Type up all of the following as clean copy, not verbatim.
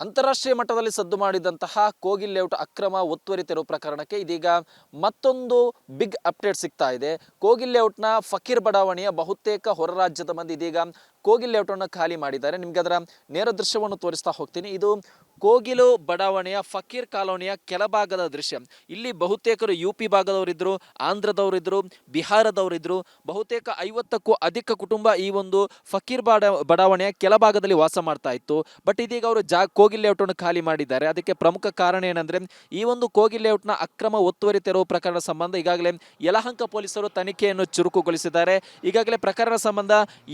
ಅಂತಾರಾಷ್ಟ್ರೀಯ ಮಟ್ಟದಲ್ಲಿ ಸದ್ದು ಮಾಡಿದಂತಹ ಕೋಗಿಲ್ ಲೇಔಟ್ ಅಕ್ರಮ ಒತ್ತುವರಿ ತೆರವು ಪ್ರಕರಣಕ್ಕೆ ಇದೀಗ ಮತ್ತೊಂದು ಬಿಗ್ ಅಪ್ಡೇಟ್ ಸಿಗ್ತಾ ಇದೆ. ಕೋಗಿಲ್ ಲೇಔಟ್ನ ಫಕೀರ್ ಬಡಾವಣೆಯ ಬಹುತೇಕ ಹೊರ ರಾಜ್ಯದ ಮಂದಿ ಇದೀಗ ಕೋಗಿಲ್ ಲೇಔಟನ್ನು ಖಾಲಿ ಮಾಡಿದ್ದಾರೆ. ನಿಮ್ಗೆ ಅದರ ನೇರ ದೃಶ್ಯವನ್ನು ತೋರಿಸ್ತಾ ಹೋಗ್ತೀನಿ. ಇದು ಕೋಗಿಲು ಬಡಾವಣೆಯ ಫಕೀರ್ ಕಾಲೋನಿಯ ಕೆಳಭಾಗದ ದೃಶ್ಯ. ಇಲ್ಲಿ ಬಹುತೇಕರು UP ಭಾಗದವರಿದ್ರು, ಆಂಧ್ರದವರಿದ್ರು, ಬಿಹಾರದವರಿದ್ರು. ಬಹುತೇಕ 50ಕ್ಕೂ ಅಧಿಕ ಕುಟುಂಬ ಈ ಒಂದು ಫಕೀರ್ ಬಡಾವಣೆಯ ಕೆಳಭಾಗದಲ್ಲಿ ವಾಸ ಮಾಡ್ತಾ ಇತ್ತು. ಬಟ್ ಇದೀಗ ಅವರು ಕೋಗಿಲ್ ಲೇಔಟನ್ನು ಖಾಲಿ ಮಾಡಿದ್ದಾರೆ. ಅದಕ್ಕೆ ಪ್ರಮುಖ ಕಾರಣ ಏನಂದ್ರೆ, ಈ ಒಂದು ಕೋಗಿಲ್ ಲೇಔಟ್ನ ಅಕ್ರಮ ಒತ್ತುವರಿ ತೆರವು ಪ್ರಕರಣ ಸಂಬಂಧ ಈಗಾಗಲೇ ಯಲಹಂಕ ಪೊಲೀಸರು ತನಿಖೆಯನ್ನು ಚುರುಕುಗೊಳಿಸಿದ್ದಾರೆ. ಈಗಾಗಲೇ ಪ್ರಕರಣ ಸಂಬಂಧ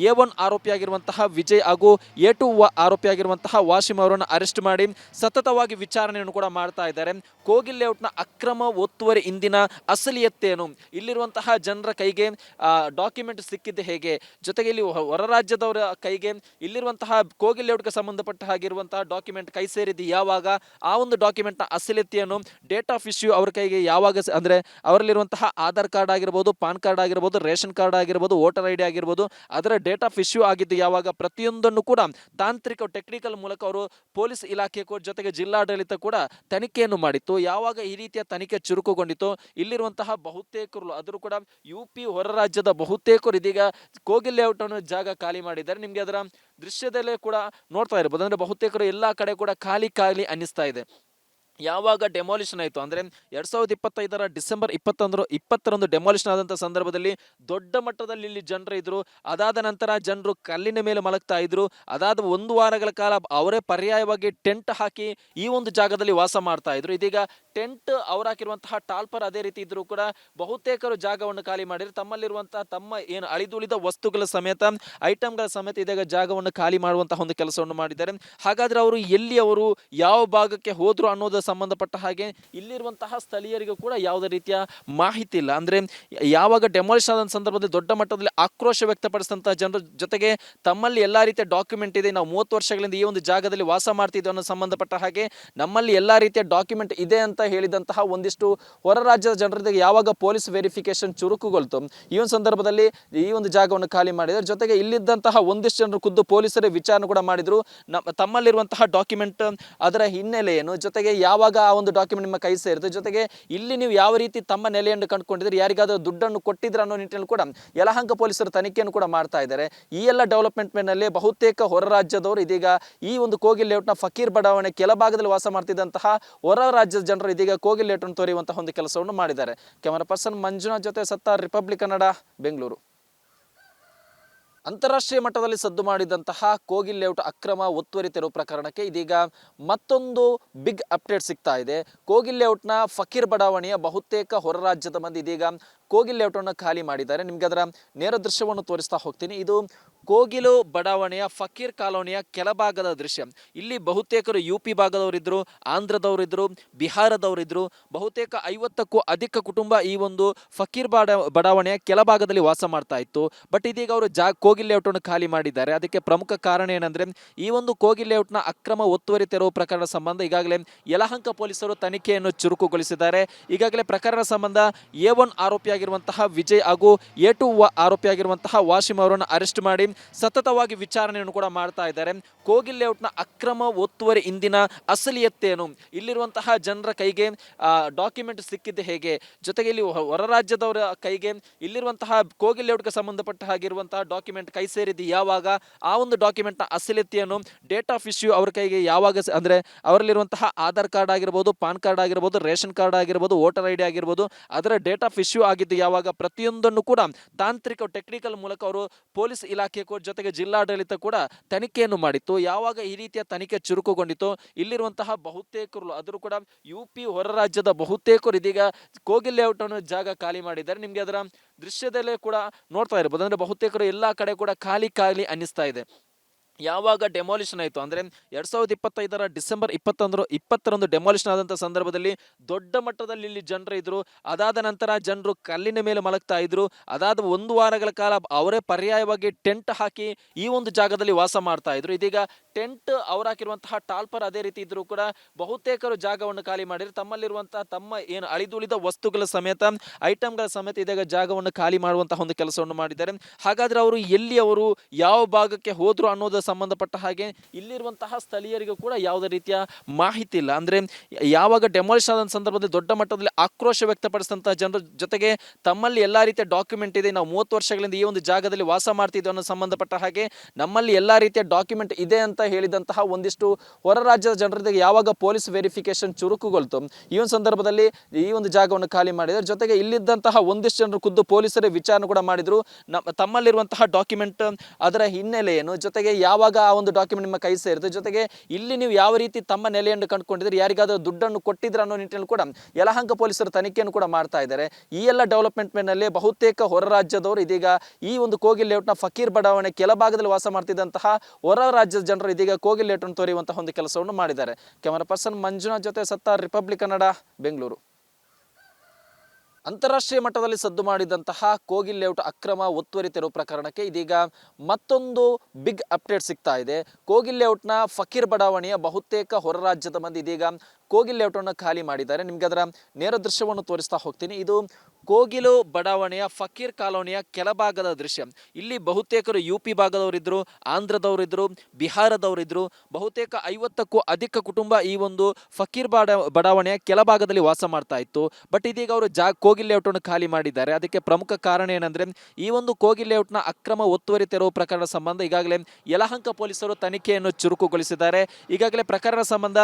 A1 ಆರೋಪಿಯಾಗಿರುವಂತಹ ವಿಜಯ್ ಹಾಗೂ A2 ಆರೋಪಿಯಾಗಿರುವಂತಹ ವಾಸಿಂ ಅವರನ್ನು ಅರೆಸ್ಟ್ ಮಾಡಿ ಸತತವಾಗಿ ವಿಚಾರಣೆಯನ್ನು ಕೂಡ ಮಾಡ್ತಾ ಇದ್ದಾರೆ. ಕೋಗಿಲ್ ಲೇಔಟ್ನ ಅಕ್ರಮ ಒತ್ತುವರಿ ಇಂದಿನ ಅಸಲಿಯತ್ತೇನು, ಇಲ್ಲಿರುವಂತಹ ಜನರ ಕೈಗೆ ಡಾಕ್ಯುಮೆಂಟ್ ಸಿಕ್ಕಿದ್ದು ಹೇಗೆ, ಜೊತೆಗೆ ಇಲ್ಲಿ ಹೊರ ರಾಜ್ಯದವರ ಕೈಗೆ ಇಲ್ಲಿರುವಂತಹ ಕೋಗಿಲ್ ಲೇಔಟ್ಗೆ ಸಂಬಂಧಪಟ್ಟ ಹಾಗಿರುವಂತಹ ಡಾಕ್ಯುಮೆಂಟ್ ಕೈ ಸೇರಿದ್ದು ಯಾವಾಗ, ಆ ಒಂದು ಡಾಕ್ಯುಮೆಂಟ್ನ ಅಸಲಿಯತೆಯನ್ನು ಡೇಟ್ ಆಫ್ ಇಶ್ಯೂ ಅವ್ರ ಕೈಗೆ ಯಾವಾಗ ಅಂದರೆ ಅವರಲ್ಲಿರುವಂತಹ ಆಧಾರ್ ಕಾರ್ಡ್ ಆಗಿರ್ಬೋದು, ಪಾನ್ ಕಾರ್ಡ್ ಆಗಿರ್ಬೋದು, ರೇಷನ್ ಕಾರ್ಡ್ ಆಗಿರ್ಬೋದು, ವೋಟರ್ ID ಆಗಿರ್ಬೋದು, ಅದರ ಡೇಟ್ ಆಫ್ ಇಶ್ಯೂ ಆಗಿದ್ದು ಯಾವಾಗ, ಪ್ರತಿಯೊಂದನ್ನು ಕೂಡ ತಾಂತ್ರಿಕ ಟೆಕ್ನಿಕಲ್ ಮೂಲಕ ಅವರು ಪೊಲೀಸ್ ಇಲಾಖೆ ಜೊತೆಗೆ ಜಿಲ್ಲಾಡಳಿತ ಕೂಡ ತನಿಖೆಯನ್ನು ಮಾಡಿತ್ತು. ಯಾವಾಗ ಈ ರೀತಿಯ ತನಿಖೆ ಚುರುಕುಗೊಂಡಿತು, ಇಲ್ಲಿರುವಂತಹ ಬಹುತೇಕರು ಅದರ ಕೂಡ UP ಹೊರ ರಾಜ್ಯದ ಬಹುತೇಕರು ಇದೀಗ ಕೋಗಿಲ್ ಲೇಔಟ್ ಅನ್ನು ಜಾಗ ಖಾಲಿ ಮಾಡಿದ್ದಾರೆ. ನಿಮ್ಗೆ ಅದರ ದೃಶ್ಯದಲ್ಲೇ ಕೂಡ ನೋಡ್ತಾ ಇರಬಹುದು. ಅಂದ್ರೆ ಬಹುತೇಕರು ಎಲ್ಲಾ ಕಡೆ ಕೂಡ ಖಾಲಿ ಖಾಲಿ ಅನ್ನಿಸ್ತಾ ಇದೆ. ಯಾವಾಗ ಡೆಮಾಲಿಷನ್ ಆಯಿತು ಅಂದರೆ 2025 ಡಿಸೆಂಬರ್ 20ರಂದು ಡೆಮಾಲಿಷನ್ ಆದಂಥ ಸಂದರ್ಭದಲ್ಲಿ ದೊಡ್ಡ ಮಟ್ಟದಲ್ಲಿ ಇಲ್ಲಿ ಜನರು ಇದ್ರು. ಅದಾದ ನಂತರ ಜನರು ಕಲ್ಲಿನ ಮೇಲೆ ಮಲಗ್ತಾ ಇದ್ರು. ಅದಾದ 1 ವಾರಗಳ ಕಾಲ ಅವರೇ ಪರ್ಯಾಯವಾಗಿ ಟೆಂಟ್ ಹಾಕಿ ಈ ಒಂದು ಜಾಗದಲ್ಲಿ ವಾಸ ಮಾಡ್ತಾ ಇದ್ರು. ಇದೀಗ ಟೆಂಟ್ ಅವ್ರು ಹಾಕಿರುವಂತಹ ಟಾಲ್ಪರ್ ಅದೇ ರೀತಿ ಇದ್ರು ಕೂಡ ಬಹುತೇಕರು ಜಾಗವನ್ನು ಖಾಲಿ ಮಾಡಿದ್ರು. ತಮ್ಮಲ್ಲಿರುವಂತಹ ತಮ್ಮ ಏನು ಅಳಿದುಳಿದ ವಸ್ತುಗಳ ಸಮೇತ, ಐಟಮ್ಗಳ ಸಮೇತ ಇದೀಗ ಜಾಗವನ್ನು ಖಾಲಿ ಮಾಡುವಂತಹ ಒಂದು ಕೆಲಸವನ್ನು ಮಾಡಿದ್ದಾರೆ. ಹಾಗಾದ್ರೆ ಅವರು ಎಲ್ಲಿ, ಅವರು ಯಾವ ಭಾಗಕ್ಕೆ ಹೋದ್ರು ಅನ್ನೋದು ಸಂಬಂಧಪಟ್ಟ ಹಾಗೆ ಇಲ್ಲಿರುವಂತಹ ಸ್ಥಳೀಯರಿಗೂ ಕೂಡ ಯಾವುದೇ ರೀತಿಯ ಮಾಹಿತಿ ಇಲ್ಲ. ಅಂದ್ರೆ ಯಾವಾಗ ಡೆಮಾಲಿಷನ್ ಆದ ಸಂದರ್ಭದಲ್ಲಿ ದೊಡ್ಡ ಮಟ್ಟದಲ್ಲಿ ಆಕ್ರೋಶ ವ್ಯಕ್ತಪಡಿಸಿದಂತಹ ಜನರ ಜೊತೆಗೆ ತಮ್ಮಲ್ಲಿ ಎಲ್ಲಾ ರೀತಿಯ ಡಾಕ್ಯುಮೆಂಟ್ ಇದೆ, ನಾವು 30 ವರ್ಷಗಳಿಂದ ಈ ಒಂದು ಜಾಗದಲ್ಲಿ ವಾಸ ಮಾಡ್ತಿದ್ವಿ ಅನ್ನೋ ಸಂಬಂಧಪಟ್ಟ ಹಾಗೆ ನಮ್ಮಲ್ಲಿ ಎಲ್ಲಾ ರೀತಿಯ ಡಾಕ್ಯುಮೆಂಟ್ ಇದೆ ಅಂತ ಹೇಳಿದಂತಹ ಒಂದಿಷ್ಟು ಹೊರ ರಾಜ್ಯದ ಜನರಿಗೆ ಯಾವಾಗ ಪೊಲೀಸ್ ವೆರಿಫಿಕೇಶನ್ ಚುರುಕುಗೊಳ್ತು, ಈ ಒಂದು ಸಂದರ್ಭದಲ್ಲಿ ಈ ಒಂದು ಜಾಗವನ್ನು ಖಾಲಿ ಮಾಡಿದ್ರು. ಜೊತೆಗೆ ಇಲ್ಲಿದ್ದಂತಹ ಒಂದಿಷ್ಟು ಜನರು ಖುದ್ದು ಪೊಲೀಸರೇ ವಿಚಾರಣೆ ಕೂಡ ಮಾಡಿದ್ರು. ತಮ್ಮಲ್ಲಿರುವಂತಹ ಡಾಕ್ಯುಮೆಂಟ್ ಅದರ ಹಿನ್ನೆಲೆ ಏನು, ಜೊತೆಗೆ ಯಾವಾಗ ಆ ಒಂದು ಡಾಕ್ಯುಮೆಂಟ್ ನಿಮ್ಮ ಕೈ ಸೇರಿತು, ಜೊತೆಗೆ ಇಲ್ಲಿ ನೀವು ಯಾವ ರೀತಿ ತಮ್ಮ ನೆಲೆಯನ್ನು ಕಂಡುಕೊಂಡಿದ್ರೆ, ಯಾರಿಗಾದ್ರೂ ದುಡ್ಡನ್ನು ಕೊಟ್ಟಿದ್ರೆ ಅನ್ನೋ ನಿಟ್ಟಿನಲ್ಲಿ ಕೂಡ ಯಲಹಂಕ ಪೊಲೀಸರು ತನಿಖೆಯನ್ನು ಕೂಡ ಮಾಡ್ತಾ ಇದ್ದಾರೆ. ಈ ಎಲ್ಲ ಡೆವಲಪ್ಮೆಂಟ್ ನಲ್ಲಿ ಬಹುತೇಕ ಹೊರ ರಾಜ್ಯದವರು ಇದೀಗ ಈ ಒಂದು ಕೋಗಿಲ್ ಲೇಔಟ್ನ ಫಕೀರ್ ಬಡಾವಣೆ ಕೆಳಭಾಗದಲ್ಲಿ ವಾಸ ಮಾಡ್ತಿದ್ದಂತಹ ಹೊರ ರಾಜ್ಯದ ಜನರು ಇದೀಗ ಕೋಗಿಲ್ ಲೇಔಟ್ ಅನ್ನು ತೊರೆಯುವಂತಹ ಒಂದು ಕೆಲಸವನ್ನು ಮಾಡಿದ್ದಾರೆ. ಕ್ಯಾಮರಾ ಪರ್ಸನ್ ಮಂಜುನಾಥ್ ಜೊತೆ ಸತ್ತಾರ್, ರಿಪಬ್ಲಿಕ್ ಕನ್ನಡ, ಬೆಂಗಳೂರು. ಅಂತಾರಾಷ್ಟ್ರೀಯ ಮಟ್ಟದಲ್ಲಿ ಸದ್ದು ಮಾಡಿದಂತಹ ಕೋಗಿಲ್ ಲೇಔಟ್ ಅಕ್ರಮ ಒತ್ತುವರಿ ತೆರವು ಪ್ರಕರಣಕ್ಕೆ ಇದೀಗ ಮತ್ತೊಂದು ಬಿಗ್ ಅಪ್ಡೇಟ್ ಸಿಗ್ತಾ ಇದೆ. ಕೋಗಿಲ್ ಲೇಔಟ್ನ ಫಕೀರ್ ಬಡಾವಣೆಯ ಬಹುತೇಕ ಹೊರ ರಾಜ್ಯದ ಮಂದಿ ಇದೀಗ ಕೋಗಿಲ್ ಲೇಔಟನ್ನು ಖಾಲಿ ಮಾಡಿದ್ದಾರೆ. ನಿಮ್ಗೆ ಅದರ ನೇರ ದೃಶ್ಯವನ್ನು ತೋರಿಸ್ತಾ ಹೋಗ್ತೀನಿ. ಇದು ಕೋಗಿಲು ಬಡಾವಣೆಯ ಫಕೀರ್ ಕಾಲೋನಿಯ ಕೆಳಭಾಗದ ದೃಶ್ಯ. ಇಲ್ಲಿ ಬಹುತೇಕರು UP ಭಾಗದವರಿದ್ರು, ಆಂಧ್ರದವರಿದ್ರು, ಬಿಹಾರದವರಿದ್ರು. ಬಹುತೇಕ 50ಕ್ಕೂ ಅಧಿಕ ಕುಟುಂಬ ಈ ಒಂದು ಫಕೀರ್ ಬಡಾವಣೆಯ ಕೆಳಭಾಗದಲ್ಲಿ ವಾಸ ಮಾಡ್ತಾ ಇತ್ತು. ಬಟ್ ಇದೀಗ ಅವರು ಕೋಗಿಲ್ ಲೇಔಟನ್ನು ಖಾಲಿ ಮಾಡಿದ್ದಾರೆ. ಅದಕ್ಕೆ ಪ್ರಮುಖ ಕಾರಣ ಏನಂದ್ರೆ, ಈ ಒಂದು ಕೋಗಿಲ್ ಲೇಔಟ್ನ ಅಕ್ರಮ ಒತ್ತುವರಿ ತೆರವು ಪ್ರಕರಣ ಸಂಬಂಧ ಈಗಾಗಲೇ ಯಲಹಂಕ ಪೊಲೀಸರು ತನಿಖೆಯನ್ನು ಚುರುಕುಗೊಳಿಸಿದ್ದಾರೆ. ಈಗಾಗಲೇ ಪ್ರಕರಣ ಸಂಬಂಧ A1 ಆರೋಪಿಯಾಗಿರುವಂತಹ ವಿಜಯ್ ಹಾಗೂ A2 ಆರೋಪಿಯಾಗಿರುವಂತಹ ವಾಸಿಂ ಅವರನ್ನು ಅರೆಸ್ಟ್ ಮಾಡಿ ಸತತವಾಗಿ ವಿಚಾರಣೆಯನ್ನು ಕೂಡ ಮಾಡ್ತಾ ಇದ್ದಾರೆ. ಕೋಗಿಲ್ ಲೇಔಟ್ನ ಅಕ್ರಮ ಒತ್ತುವರಿ ಇಂದಿನ ಅಸಲಿಯತ್ತೇನು, ಇಲ್ಲಿರುವಂತಹ ಜನರ ಕೈಗೆ ಡಾಕ್ಯುಮೆಂಟ್ ಸಿಕ್ಕಿದ್ದು ಹೇಗೆ, ಜೊತೆಗೆ ಇಲ್ಲಿ ಹೊರ ರಾಜ್ಯದವರ ಕೈಗೆ ಇಲ್ಲಿರುವಂತಹ ಕೋಗಿಲ್ ಲೇಔಟ್ಗೆ ಸಂಬಂಧಪಟ್ಟ ಹಾಗಿರುವಂತಹ ಡಾಕ್ಯುಮೆಂಟ್ ಕೈ ಸೇರಿದ್ದು ಯಾವಾಗ, ಆ ಒಂದು ಡಾಕ್ಯುಮೆಂಟ್ನ ಅಸಲಿಯತೆಯನ್ನು ಡೇಟ್ ಆಫ್ ಇಶ್ಯೂ ಅವ್ರ ಕೈಗೆ ಯಾವಾಗ ಅಂದರೆ ಅವರಲ್ಲಿರುವಂತಹ ಆಧಾರ್ ಕಾರ್ಡ್ ಆಗಿರ್ಬೋದು, ಪಾನ್ ಕಾರ್ಡ್ ಆಗಿರ್ಬೋದು, ರೇಷನ್ ಕಾರ್ಡ್ ಆಗಿರ್ಬೋದು, ವೋಟರ್ ID ಆಗಿರ್ಬೋದು, ಅದರ ಡೇಟ್ ಆಫ್ ಇಶ್ಯೂ ಆಗಿದ್ದು ಯಾವಾಗ, ಪ್ರತಿಯೊಂದನ್ನು ಕೂಡ ತಾಂತ್ರಿಕ ಟೆಕ್ನಿಕಲ್ ಮೂಲಕ ಅವರು ಪೊಲೀಸ್ ಇಲಾಖೆ ಜೊತೆಗೆ ಜಿಲ್ಲಾಡಳಿತ ಕೂಡ ತನಿಖೆಯನ್ನು ಮಾಡಿತ್ತು. ಯಾವಾಗ ಈ ರೀತಿಯ ತನಿಖೆ ಚುರುಕುಗೊಂಡಿತು, ಇಲ್ಲಿರುವಂತಹ ಬಹುತೇಕರು ಅದರ ಕೂಡ UP ಹೊರ ರಾಜ್ಯದ ಬಹುತೇಕರು ಇದೀಗ ಕೋಗಿಲ್ ಲೇಔಟ್ ಅನ್ನು ಜಾಗ ಖಾಲಿ ಮಾಡಿದ್ದಾರೆ. ನಿಮ್ಗೆ ಅದರ ದೃಶ್ಯದಲ್ಲೇ ಕೂಡ ನೋಡ್ತಾ ಇರಬಹುದು. ಅಂದ್ರೆ ಬಹುತೇಕರು ಎಲ್ಲಾ ಕಡೆ ಕೂಡ ಖಾಲಿ ಖಾಲಿ ಅನ್ನಿಸ್ತಾ ಇದೆ. ಯಾವಾಗ ಡೆಮಾಲಿಷನ್ ಆಯಿತು ಅಂದರೆ 2025 ಡಿಸೆಂಬರ್ 20ರಂದು ಡೆಮಾಲಿಷನ್ ಆದಂಥ ಸಂದರ್ಭದಲ್ಲಿ ದೊಡ್ಡ ಮಟ್ಟದಲ್ಲಿ ಇಲ್ಲಿ ಜನರು ಇದ್ರು. ಅದಾದ ನಂತರ ಜನರು ಕಲ್ಲಿನ ಮೇಲೆ ಮಲಗ್ತಾ ಇದ್ರು. ಅದಾದ 1 ವಾರಗಳ ಕಾಲ ಅವರೇ ಪರ್ಯಾಯವಾಗಿ ಟೆಂಟ್ ಹಾಕಿ ಈ ಒಂದು ಜಾಗದಲ್ಲಿ ವಾಸ ಮಾಡ್ತಾ ಇದ್ರು. ಇದೀಗ ಟೆಂಟ್ ಅವ್ರು ಹಾಕಿರುವಂತಹ ಟಾಲ್ಪರ್ ಅದೇ ರೀತಿ ಇದ್ರು ಕೂಡ ಬಹುತೇಕರು ಜಾಗವನ್ನು ಖಾಲಿ ಮಾಡಿದ್ರು. ತಮ್ಮಲ್ಲಿರುವಂತಹ ತಮ್ಮ ಏನು ಅಳಿದುಳಿದ ವಸ್ತುಗಳ ಸಮೇತ, ಐಟಮ್ಗಳ ಸಮೇತ ಇದೀಗ ಜಾಗವನ್ನು ಖಾಲಿ ಮಾಡುವಂತಹ ಒಂದು ಕೆಲಸವನ್ನು ಮಾಡಿದ್ದಾರೆ. ಹಾಗಾದ್ರೆ ಅವರು ಎಲ್ಲಿ, ಅವರು ಯಾವ ಭಾಗಕ್ಕೆ ಹೋದ್ರು ಅನ್ನೋದು ಸಂಬಂಧಪಟ್ಟ ಹಾಗೆ ಇಲ್ಲಿರುವಂತಹ ಸ್ಥಳೀಯರಿಗೂ ಕೂಡ ಯಾವುದೇ ರೀತಿಯ ಮಾಹಿತಿ ಇಲ್ಲ. ಅಂದರೆ ಯಾವಾಗ ಡೆಮಾಲಿಷನ್ ಆದ ಸಂದರ್ಭದಲ್ಲಿ ದೊಡ್ಡ ಮಟ್ಟದಲ್ಲಿ ಆಕ್ರೋಶ ವ್ಯಕ್ತಪಡಿಸಿದಂತಹ ಜನರ ಜೊತೆಗೆ ತಮ್ಮಲ್ಲಿ ಎಲ್ಲ ರೀತಿಯ ಡಾಕ್ಯುಮೆಂಟ್ ಇದೆ, ನಾವು 30 ವರ್ಷಗಳಿಂದ ಈ ಒಂದು ಜಾಗದಲ್ಲಿ ವಾಸ ಮಾಡ್ತಿದ್ವಿ ಅನ್ನೋ ಸಂಬಂಧಪಟ್ಟ ಹಾಗೆ ನಮ್ಮಲ್ಲಿ ಎಲ್ಲ ರೀತಿಯ ಡಾಕ್ಯುಮೆಂಟ್ ಇದೆ ಅಂತ ಹೇಳಿದಂತಹ ಒಂದಿಷ್ಟು ಹೊರ ರಾಜ್ಯದ ಜನರಿಗೆ ಯಾವಾಗ ಪೊಲೀಸ್ ವೆರಿಫಿಕೇಶನ್ ಚುರುಕುಗೊಳ್ತು, ಈ ಒಂದು ಸಂದರ್ಭದಲ್ಲಿ ಈ ಒಂದು ಜಾಗವನ್ನು ಖಾಲಿ ಮಾಡಿದ್ದಾರೆ. ಜೊತೆಗೆ ಇಲ್ಲಿದ್ದಂತಹ ಒಂದಿಷ್ಟು ಜನರು ಖುದ್ದು ಪೊಲೀಸರೇ ವಿಚಾರಣೆ ಕೂಡ ಮಾಡಿದ್ರು. ತಮ್ಮಲ್ಲಿರುವಂತಹ ಡಾಕ್ಯುಮೆಂಟ್ ಅದರ ಹಿನ್ನೆಲೆ ಏನು, ಜೊತೆಗೆ ಯಾವಾಗ ಆ ಒಂದು ಡಾಕ್ಯುಮೆಂಟ್ ನಿಮ್ಮ ಕೈ ಸೇರಿತು, ಜೊತೆಗೆ ಇಲ್ಲಿ ನೀವು ಯಾವ ರೀತಿ ತಮ್ಮ ನೆಲೆಯನ್ನು ಕಂಡುಕೊಂಡಿದ್ರೆ, ಯಾರಿಗಾದ್ರೂ ದುಡ್ಡನ್ನು ಕೊಟ್ಟಿದ್ರೆ ಅನ್ನೋ ನಿಟ್ಟಿನಲ್ಲಿ ಕೂಡ ಯಲಹಂಕ ಪೊಲೀಸರು ತನಿಖೆಯನ್ನು ಕೂಡ ಮಾಡ್ತಾ ಇದ್ದಾರೆ. ಈ ಎಲ್ಲ ಡೆವಲಪ್ಮೆಂಟ್ ನಲ್ಲಿ ಬಹುತೇಕ ಹೊರ ರಾಜ್ಯದವರು ಇದೀಗ ಈ ಒಂದು ಕೋಗಿಲ್ ಲೇಔಟ್ನ ಫಕೀರ್ ಬಡಾವಣೆ ಕೆಳಭಾಗದಲ್ಲಿ ವಾಸ ಮಾಡ್ತಿದ್ದಂತಹ ಹೊರ ರಾಜ್ಯದ ಜನರು ಇದೀಗ ಕೋಗಿಲ್ ಲೇಔಟ್ ಅನ್ನು ತೊರೆಯುವಂತಹ ಒಂದು ಕೆಲಸವನ್ನು ಮಾಡಿದ್ದಾರೆ. ಕ್ಯಾಮರಾ ಪರ್ಸನ್ ಮಂಜುನಾಥ್ ಜೊತೆ ಸತ್ತಾರ್, ರಿಪಬ್ಲಿಕ್ ಕನ್ನಡ, ಬೆಂಗಳೂರು. ಅಂತಾರಾಷ್ಟ್ರೀಯ ಮಟ್ಟದಲ್ಲಿ ಸದ್ದು ಮಾಡಿದಂತಹ ಕೋಗಿಲ್ ಲೇಔಟ್ ಅಕ್ರಮ ಒತ್ತುವರಿ ತೆರವು ಪ್ರಕರಣಕ್ಕೆ ಇದೀಗ ಮತ್ತೊಂದು ಬಿಗ್ ಅಪ್ಡೇಟ್ ಸಿಗ್ತಾ ಇದೆ. ಕೋಗಿಲ್ ಲೇಔಟ್ನ ಫಕೀರ್ ಬಡಾವಣೆಯ ಬಹುತೇಕ ಹೊರ ರಾಜ್ಯದ ಮಂದಿ ಇದೀಗ ಕೋಗಿಲ್ ಲೇಔಟನ್ನು ಖಾಲಿ ಮಾಡಿದ್ದಾರೆ. ನಿಮ್ಗೆ ಅದರ ನೇರ ದೃಶ್ಯವನ್ನು ತೋರಿಸ್ತಾ ಹೋಗ್ತೀನಿ. ಇದು ಕೋಗಿಲು ಬಡಾವಣೆಯ ಫಕೀರ್ ಕಾಲೋನಿಯ ಕೆಳಭಾಗದ ದೃಶ್ಯ. ಇಲ್ಲಿ ಬಹುತೇಕರು UP ಭಾಗದವರಿದ್ರು, ಆಂಧ್ರದವರಿದ್ರು, ಬಿಹಾರದವರಿದ್ರು. ಬಹುತೇಕ 50ಕ್ಕೂ ಅಧಿಕ ಕುಟುಂಬ ಈ ಒಂದು ಫಕೀರ್ ಬಡಾವಣೆಯ ಕೆಳಭಾಗದಲ್ಲಿ ವಾಸ ಮಾಡ್ತಾ ಇತ್ತು. ಬಟ್ ಇದೀಗ ಅವರು ಕೋಗಿಲ್ ಲೇಔಟನ್ನು ಖಾಲಿ ಮಾಡಿದ್ದಾರೆ. ಅದಕ್ಕೆ ಪ್ರಮುಖ ಕಾರಣ ಏನಂದ್ರೆ, ಈ ಒಂದು ಕೋಗಿಲ್ ಲೇಔಟ್ನ ಅಕ್ರಮ ಒತ್ತುವರಿ ತೆರವು ಪ್ರಕರಣ ಸಂಬಂಧ ಈಗಾಗಲೇ ಯಲಹಂಕ ಪೊಲೀಸರು ತನಿಖೆಯನ್ನು ಚುರುಕುಗೊಳಿಸಿದ್ದಾರೆ. ಈಗಾಗಲೇ ಪ್ರಕರಣ ಸಂಬಂಧ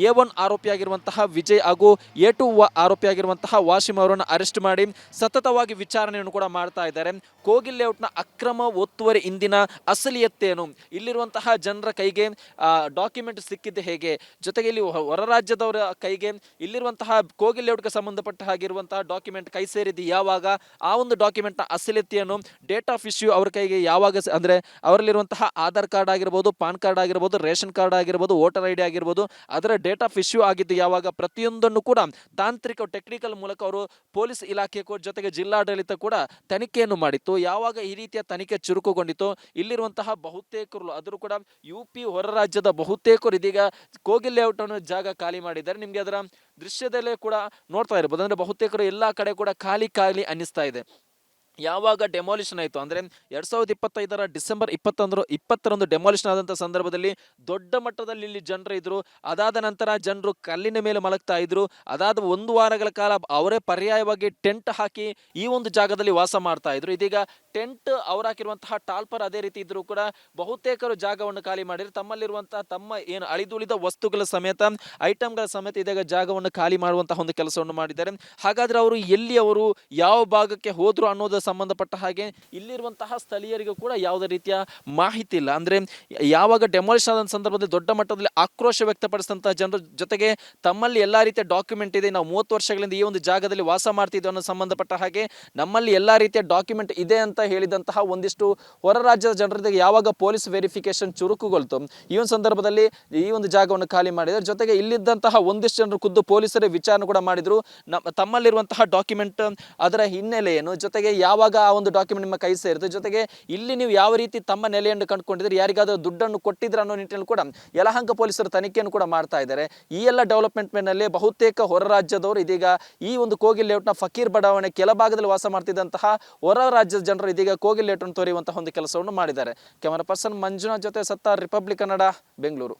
A1 ಆರೋಪಿಯಾಗಿರುವಂತಹ ವಿಜಯ್ ಹಾಗೂ A2 ಆರೋಪಿಯಾಗಿರುವಂತಹ ವಾಸಿಂ ಅವರನ್ನು ಅರೆಸ್ಟ್ ಮಾಡಿ ಸತತವಾಗಿ ವಿಚಾರಣೆಯನ್ನು ಕೂಡ ಮಾಡ್ತಾ ಇದ್ದಾರೆ. ಕೋಗಿಲ್ ಲೇಔಟ್ನ ಅಕ್ರಮ ಒತ್ತುವರಿ ಇಂದಿನ ಅಸಲಿಯತ್ತೇನು, ಇಲ್ಲಿರುವಂತಹ ಜನರ ಕೈಗೆ ಡಾಕ್ಯುಮೆಂಟ್ ಸಿಕ್ಕಿದ್ದು ಹೇಗೆ, ಜೊತೆಗೆ ಇಲ್ಲಿ ಹೊರ ರಾಜ್ಯದವರ ಕೈಗೆ ಇಲ್ಲಿರುವಂತಹ ಕೋಗಿಲ್ ಲೇಔಟ್ಗೆ ಸಂಬಂಧಪಟ್ಟ ಹಾಗಿರುವಂತಹ ಡಾಕ್ಯುಮೆಂಟ್ ಕೈ ಸೇರಿದ್ದು ಯಾವಾಗ, ಆ ಒಂದು ಡಾಕ್ಯುಮೆಂಟ್ನ ಅಸಲಿಯತೆಯನ್ನು ಡೇಟ್ ಆಫ್ ಇಶ್ಯೂ ಅವ್ರ ಕೈಗೆ ಯಾವಾಗ, ಅಂದರೆ ಅವರಲ್ಲಿರುವಂತಹ ಆಧಾರ್ ಕಾರ್ಡ್ ಆಗಿರ್ಬೋದು, ಪಾನ್ ಕಾರ್ಡ್ ಆಗಿರ್ಬೋದು, ರೇಷನ್ ಕಾರ್ಡ್ ಆಗಿರ್ಬೋದು, ವೋಟರ್ ID ಆಗಿರ್ಬೋದು, ಅದರ ಡೇಟ್ ಆಫ್ ಇಶ್ಯೂ ಆಗಿದ್ದು ಯಾವಾಗ, ಪ್ರತಿಯೊಂದನ್ನು ಕೂಡ ತಾಂತ್ರಿಕ ಟೆಕ್ನಿಕಲ್ ಮೂಲಕ ಅವರು ಪೊಲೀಸ್ ಇಲಾಖೆ ಜೊತೆಗೆ ಜಿಲ್ಲಾಡಳಿತ ಕೂಡ ತನಿಖೆಯನ್ನು ಮಾಡಿತ್ತು. ಯಾವಾಗ ಈ ರೀತಿಯ ತನಿಖೆ ಚುರುಕುಗೊಂಡಿತು, ಇಲ್ಲಿರುವಂತಹ ಬಹುತೇಕರು ಆದರೂ ಕೂಡ UP ಹೊರ ರಾಜ್ಯದ ಬಹುತೇಕರು ಇದೀಗ ಕೋಗಿಲ್ ಲೇಔಟ್ ಅನ್ನು ಜಾಗ ಖಾಲಿ ಮಾಡಿದ್ದಾರೆ. ನಿಮ್ಗೆ ಅದರ ದೃಶ್ಯದಲ್ಲೇ ಕೂಡ ನೋಡ್ತಾ ಇರ್ಬೋದು. ಅಂದ್ರೆ ಬಹುತೇಕರು ಎಲ್ಲಾ ಕಡೆ ಕೂಡ ಖಾಲಿ ಖಾಲಿ ಅನ್ನಿಸ್ತಾ ಇದೆ. ಯಾವಾಗ ಡೆಮಾಲಿಷನ್ ಆಯಿತು ಅಂದರೆ 2025 ಡಿಸೆಂಬರ್ 20ರಂದು ಡೆಮಾಲಿಷನ್ ಆದಂಥ ಸಂದರ್ಭದಲ್ಲಿ ದೊಡ್ಡ ಮಟ್ಟದಲ್ಲಿ ಇಲ್ಲಿ ಜನರು ಇದ್ರು. ಅದಾದ ನಂತರ ಜನರು ಕಲ್ಲಿನ ಮೇಲೆ ಮಲಗ್ತಾ ಇದ್ರು. ಅದಾದ 1 ವಾರಗಳ ಕಾಲ ಅವರೇ ಪರ್ಯಾಯವಾಗಿ ಟೆಂಟ್ ಹಾಕಿ ಈ ಒಂದು ಜಾಗದಲ್ಲಿ ವಾಸ ಮಾಡ್ತಾ ಇದ್ರು. ಇದೀಗ ಟೆಂಟ್ ಅವ್ರು ಹಾಕಿರುವಂತಹ ಟಾಲ್ಪರ್ ಅದೇ ರೀತಿ ಇದ್ರು ಕೂಡ ಬಹುತೇಕರು ಜಾಗವನ್ನು ಖಾಲಿ ಮಾಡಿದ್ರು. ತಮ್ಮಲ್ಲಿರುವಂತಹ ತಮ್ಮ ಏನು ಅಳಿದುಳಿದ ವಸ್ತುಗಳ ಸಮೇತ, ಐಟಮ್ಗಳ ಸಮೇತ ಇದೀಗ ಜಾಗವನ್ನು ಖಾಲಿ ಮಾಡುವಂತಹ ಒಂದು ಕೆಲಸವನ್ನು ಮಾಡಿದ್ದಾರೆ. ಹಾಗಾದ್ರೆ ಅವರು ಎಲ್ಲಿ, ಅವರು ಯಾವ ಭಾಗಕ್ಕೆ ಹೋದ್ರು ಅನ್ನೋದು ಸಂಬಂಧಪಟ್ಟ ಹಾಗೆ ಇಲ್ಲಿರುವಂತಹ ಸ್ಥಳೀಯರಿಗೂ ಕೂಡ ಯಾವುದೇ ರೀತಿಯ ಮಾಹಿತಿ ಇಲ್ಲ. ಅಂದ್ರೆ ಯಾವಾಗ ಡೆಮಾಲಿಷನ್ ಆದ ಸಂದರ್ಭದಲ್ಲಿ ದೊಡ್ಡ ಮಟ್ಟದಲ್ಲಿ ಆಕ್ರೋಶ ವ್ಯಕ್ತಪಡಿಸಿದಂತಹ ಜನರ ಜೊತೆಗೆ ತಮ್ಮಲ್ಲಿ ಎಲ್ಲಾ ರೀತಿಯ ಡಾಕ್ಯುಮೆಂಟ್ ಇದೆ, ನಾವು 30 ವರ್ಷಗಳಿಂದ ಈ ಒಂದು ಜಾಗದಲ್ಲಿ ವಾಸ ಮಾಡ್ತಿದ್ವಿ ಅನ್ನೋ ಸಂಬಂಧಪಟ್ಟ ಹಾಗೆ ನಮ್ಮಲ್ಲಿ ಎಲ್ಲಾ ರೀತಿಯ ಡಾಕ್ಯುಮೆಂಟ್ ಇದೆ ಅಂತ ಹೇಳಿದಂತಹ ಒಂದಿಷ್ಟು ಹೊರ ರಾಜ್ಯದ ಜನರಿಗೆ ಯಾವಾಗ ಪೊಲೀಸ್ ವೆರಿಫಿಕೇಶನ್ ಚುರುಕುಗೊಳ್ತು, ಈ ಒಂದು ಸಂದರ್ಭದಲ್ಲಿ ಈ ಒಂದು ಜಾಗವನ್ನು ಖಾಲಿ ಮಾಡಿದ್ದಾರೆ. ಜೊತೆಗೆ ಇಲ್ಲಿದ್ದಂತಹ ಒಂದಿಷ್ಟು ಜನರು ಖುದ್ದು ಪೊಲೀಸರೇ ವಿಚಾರಣೆ ಕೂಡ ಮಾಡಿದ್ರು. ತಮ್ಮಲ್ಲಿರುವಂತಹ ಡಾಕ್ಯುಮೆಂಟ್ ಅದರ ಹಿನ್ನೆಲೆ ಏನು, ಜೊತೆಗೆ ಯಾವಾಗ ಆ ಒಂದು ಡಾಕ್ಯುಮೆಂಟ್ ನಿಮ್ಮ ಕೈ ಸೇರಿತು, ಜೊತೆಗೆ ಇಲ್ಲಿ ನೀವು ಯಾವ ರೀತಿ ತಮ್ಮ ನೆಲೆಯನ್ನು ಕಂಡುಕೊಂಡಿದ್ರೆ, ಯಾರಿಗಾದ್ರೂ ದುಡ್ಡನ್ನು ಕೊಟ್ಟಿದ್ರೆ ಅನ್ನೋ ನಿಟ್ಟಿನಲ್ಲಿ ಕೂಡ ಯಲಹಂಕ ಪೊಲೀಸರು ತನಿಖೆಯನ್ನು ಕೂಡ ಮಾಡ್ತಾ ಇದ್ದಾರೆ. ಈ ಎಲ್ಲ ಡೆವಲಪ್ಮೆಂಟ್ ನಲ್ಲಿ ಬಹುತೇಕ ಹೊರ ರಾಜ್ಯದವರು ಇದೀಗ ಈ ಒಂದು ಕೋಗಿಲ್ ಲೇಔಟ್ನ ಫಕೀರ್ ಬಡಾವಣೆ ಕೆಳಭಾಗದಲ್ಲಿ ವಾಸ ಮಾಡ್ತಿದ್ದಂತಹ ಹೊರ ರಾಜ್ಯದ ಜನರು ಇದೀಗ ಕೋಗಿಲ್ ಲೇಔಟ್ ಅನ್ನು ತೊರೆಯುವಂತಹ ಒಂದು ಕೆಲಸವನ್ನು ಮಾಡಿದ್ದಾರೆ. ಕ್ಯಾಮರಾ ಪರ್ಸನ್ ಮಂಜುನಾಥ್ ಜೊತೆ ಸತ್ತಾರ್, ರಿಪಬ್ಲಿಕ್ ಕನ್ನಡ, ಬೆಂಗಳೂರು.